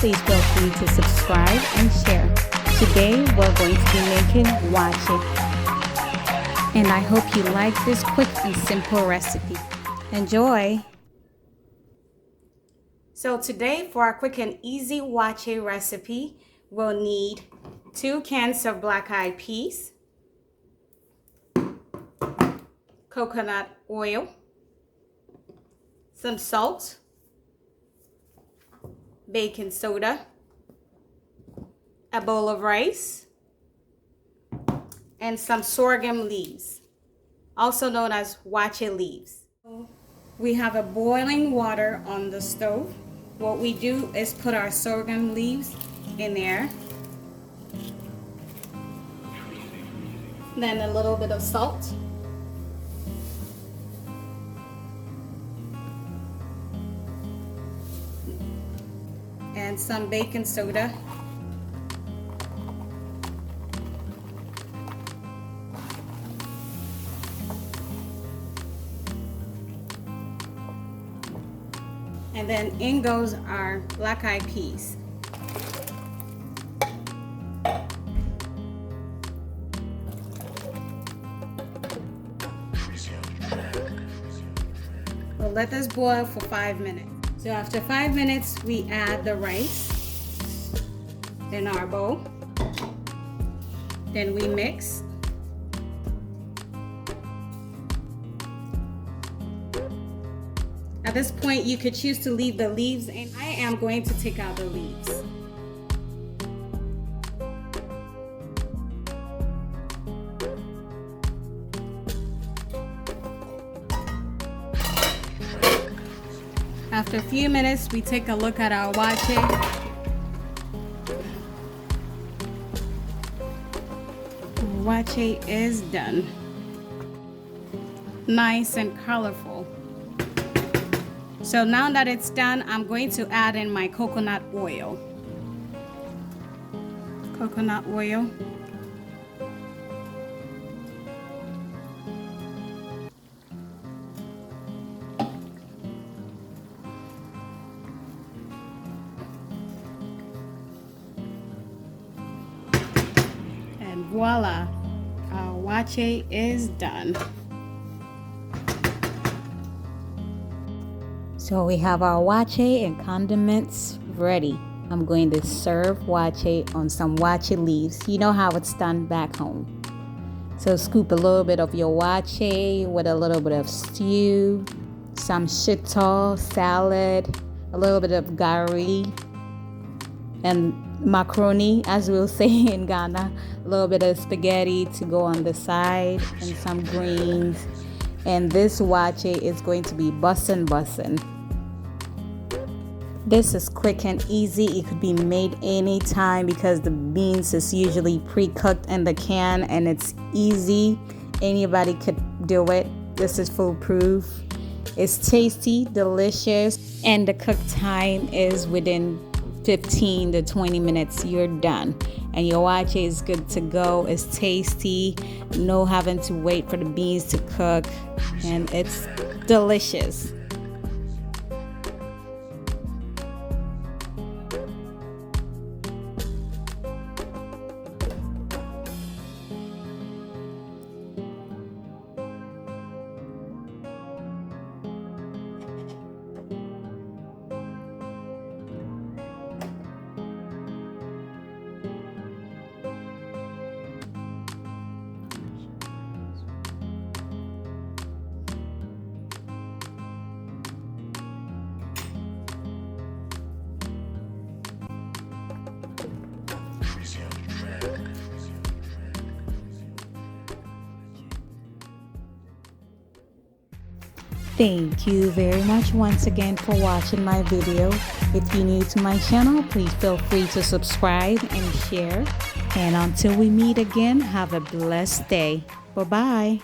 please feel free to subscribe and share. Today we're going to be making waakye, and I hope you like this quick and simple recipe. Enjoy! So today for our quick and easy waakye recipe, we'll need 2 cans of black-eyed peas, coconut oil, some salt, baking soda, a bowl of rice, and some sorghum leaves, also known as waakye leaves. We have a boiling water on the stove. What we do is put our sorghum leaves in there, then a little bit of salt, and some baking soda, and then in goes our black-eyed peas. We'll let this boil for 5 minutes. So after 5 minutes, we add the rice in our bowl. Then we mix. At this point, you could choose to leave the leaves, and I am going to take out the leaves. After a few minutes, we take a look at our waakye. Waakye is done. Nice and colorful. So now that it's done, I'm going to add in my coconut oil. Coconut oil. And voila, our waakye is done. So we have our waakye and condiments ready. I'm going to serve waakye on some waakye leaves. You know how it's done back home. So scoop a little bit of your waakye with a little bit of stew, some shito, salad, a little bit of gari, and macaroni, as we'll say in Ghana, a little bit of spaghetti to go on the side, and some greens. And this waakye is going to be bussin'. This is quick and easy. It could be made anytime because the beans is usually pre-cooked in the can, and it's easy. Anybody could do it. This is foolproof. It's tasty, delicious, and the cook time is within 15 to 20 minutes. You're done. And your waakye is good to go. It's tasty. No having to wait for the beans to cook. And it's delicious. Thank you very much once again for watching my video. If you're new to my channel, please feel free to subscribe and share. And until we meet again, have a blessed day. Bye-bye.